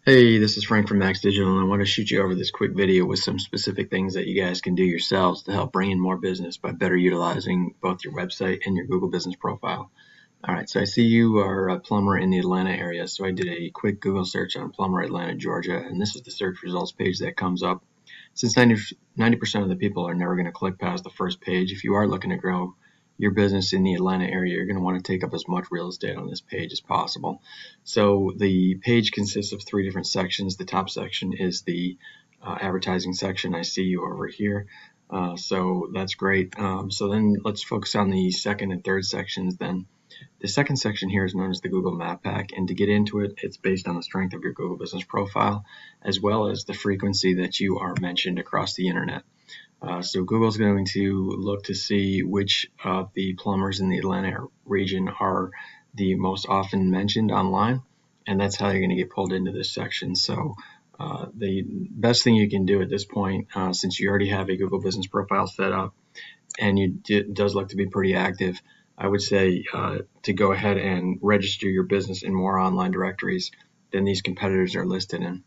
Hey, this is Frank from Max Digital, and I want to shoot you over this quick video with some specific things that you guys can do yourselves to help bring in more business by better utilizing both your website and your Google business profile. All right, so I see you are a plumber in the Atlanta area, so I did a quick Google search on Plumber Atlanta, Georgia, and this is the search results page that comes up. Since 90% of the people are never going to click past the first page, if you are looking to grow your business in the Atlanta area, you're going to want to take up as much real estate on this page as possible. So the page consists of three different sections. The top section is the advertising section. I see you over here. So that's great. So then let's focus on the second and third sections then. The second section here is known as the Google Map Pack, and to get into it, it's based on the strength of your Google business profile as well as the frequency that you are mentioned across the internet. So Google's going to look to see which of the plumbers in the Atlanta region are the most often mentioned online, and that's how you're going to get pulled into this section. So the best thing you can do at this point, since you already have a Google business profile set up and it does look to be pretty active, I would say to go ahead and register your business in more online directories than these competitors are listed in.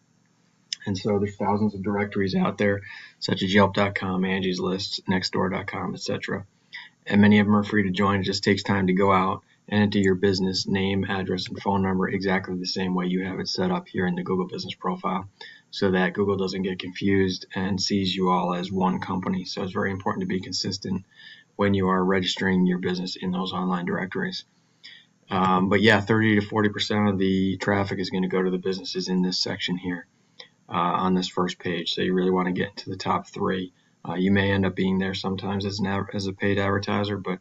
And so there's thousands of directories out there, such as Yelp.com, Angie's List, Nextdoor.com, etc. And many of them are free to join. It just takes time to go out and enter your business name, address, and phone number exactly the same way you have it set up here in the Google business profile, so that Google doesn't get confused and sees you all as one company. So it's very important to be consistent when you are registering your business in those online directories. But yeah, 30 to 40% of the traffic is going to go to the businesses in this section here on this first page. So you really want to get into the top three. You may end up being there sometimes as a paid advertiser, but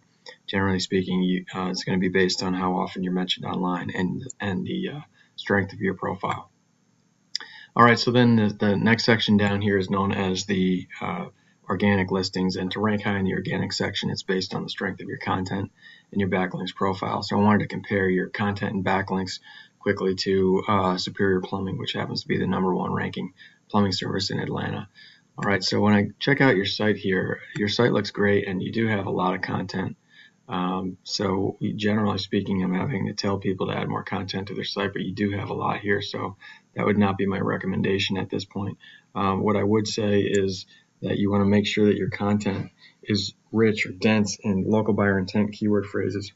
generally speaking, it's going to be based on how often you're mentioned online and the strength of your profile. All right, so then the next section down here is known as the organic listings, and to rank high in the organic section, it's based on the strength of your content and your backlinks profile. So I wanted to compare your content and backlinks quickly to Superior Plumbing, which happens to be the #1 ranking plumbing service in Atlanta. All right, so when I check out your site here, your site looks great and you do have a lot of content. So generally speaking, I'm having to tell people to add more content to their site, but you do have a lot here, so that would not be my recommendation at this point. What I would say is that you want to make sure that your content is rich or dense in local buyer intent keyword phrases.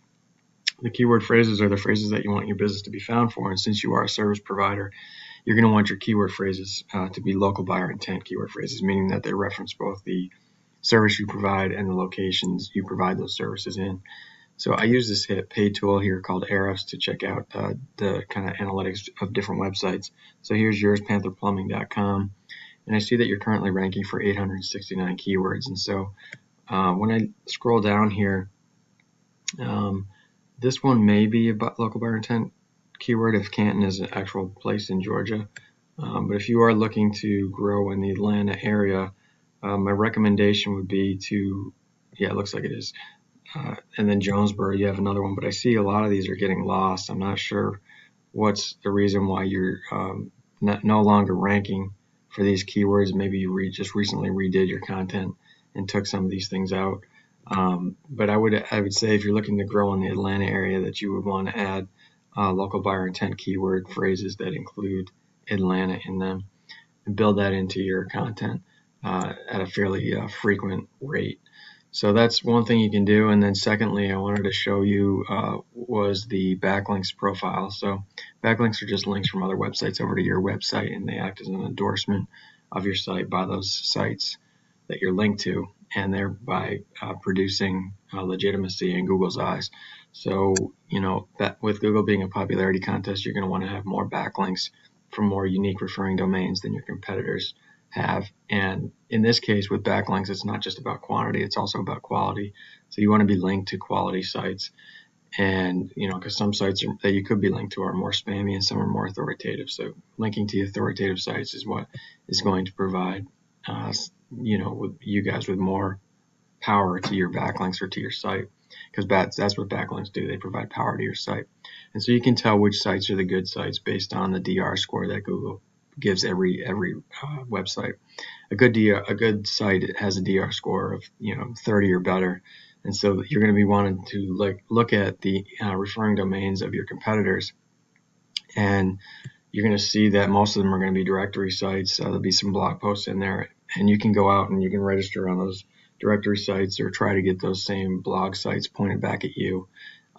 The keyword phrases are the phrases that you want your business to be found for, and since you are a service provider, you're going to want your keyword phrases to be local buyer intent keyword phrases, meaning that they reference both the service you provide and the locations you provide those services in. So I use this paid tool here called Ahrefs to check out the kind of analytics of different websites. So here's yours, pantherplumbing.com. And I see that you're currently ranking for 869 keywords. And so when I scroll down here, this one may be about local buyer intent keyword if Canton is an actual place in Georgia. But if you are looking to grow in the Atlanta area, my recommendation would be to, yeah, it looks like it is. And then Jonesboro, you have another one. But I see a lot of these are getting lost. I'm not sure what's the reason why you're no longer ranking for these keywords. Maybe you just recently redid your content and took some of these things out. But I would say if you're looking to grow in the Atlanta area, that you would want to add local buyer intent keyword phrases that include Atlanta in them and build that into your content at a fairly frequent rate. So that's one thing you can do. And then secondly, I wanted to show you was the backlinks profile. So backlinks are just links from other websites over to your website, and they act as an endorsement of your site by those sites that you're linked to, and thereby producing legitimacy in Google's eyes. So, that with Google being a popularity contest, you're going to want to have more backlinks from more unique referring domains than your competitors have. And in this case, with backlinks, it's not just about quantity, it's also about quality. So you want to be linked to quality sites. And, because some sites that you could be linked to are more spammy and some are more authoritative. So linking to authoritative sites is what is going to provide, with you guys with more power to your backlinks or to your site, because that's what backlinks do. They provide power to your site. And so you can tell which sites are the good sites based on the DR score that Google gives every website. A good site has a DR score of 30 or better, and so you're going to be wanting to look at the referring domains of your competitors and you're going to see that most of them are going to be directory sites. There'll be some blog posts in there, and you can go out and you can register on those directory sites or try to get those same blog sites pointed back at you.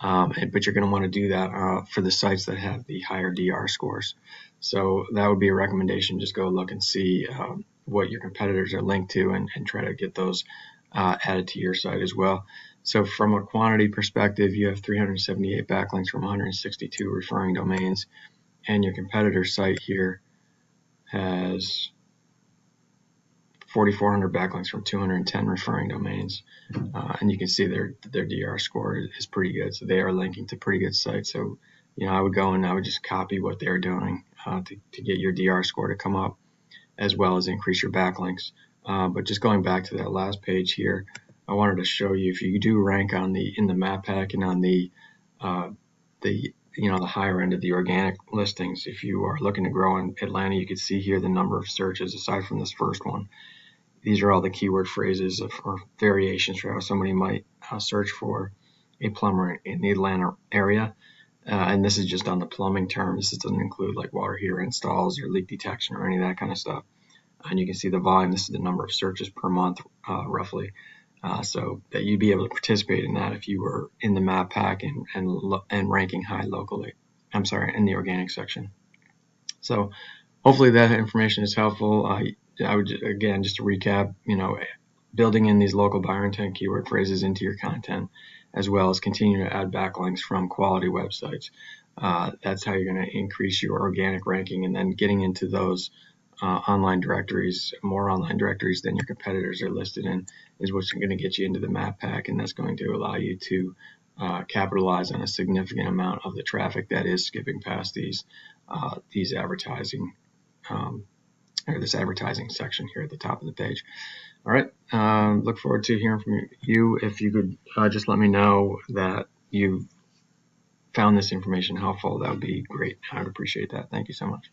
But you're going to want to do that for the sites that have the higher DR scores. So that would be a recommendation. Just go look and see what your competitors are linked to and try to get those added to your site as well. So from a quantity perspective, you have 378 backlinks from 162 referring domains, and your competitor site here has 4,400 backlinks from 210 referring domains, and you can see their DR score is pretty good. So they are linking to pretty good sites. So I would go and I would just copy what they're doing to get your DR score to come up, as well as increase your backlinks. But just going back to that last page here, I wanted to show you, if you do rank in the map pack and on the higher end of the organic listings, if you are looking to grow in Atlanta, you can see here the number of searches aside from this first one. These are all the keyword phrases or variations for how somebody might search for a plumber in the Atlanta area. And this is just on the plumbing term. This doesn't include like water heater installs or leak detection or any of that kind of stuff. And you can see the volume. This is the number of searches per month, roughly. So that you'd be able to participate in that if you were in the map pack and ranking high locally. I'm sorry, in the organic section. So hopefully that information is helpful. I would, again, just to recap, building in these local buyer intent keyword phrases into your content, as well as continue to add backlinks from quality websites. That's how you're going to increase your organic ranking, and then getting into those online directories, more online directories than your competitors are listed in, is what's going to get you into the map pack, and that's going to allow you to capitalize on a significant amount of the traffic that is skipping past these advertising or this advertising section here at the top of the page. All right, look forward to hearing from you. If you could just let me know that you found this information helpful, that would be great. I would appreciate that. Thank you so much.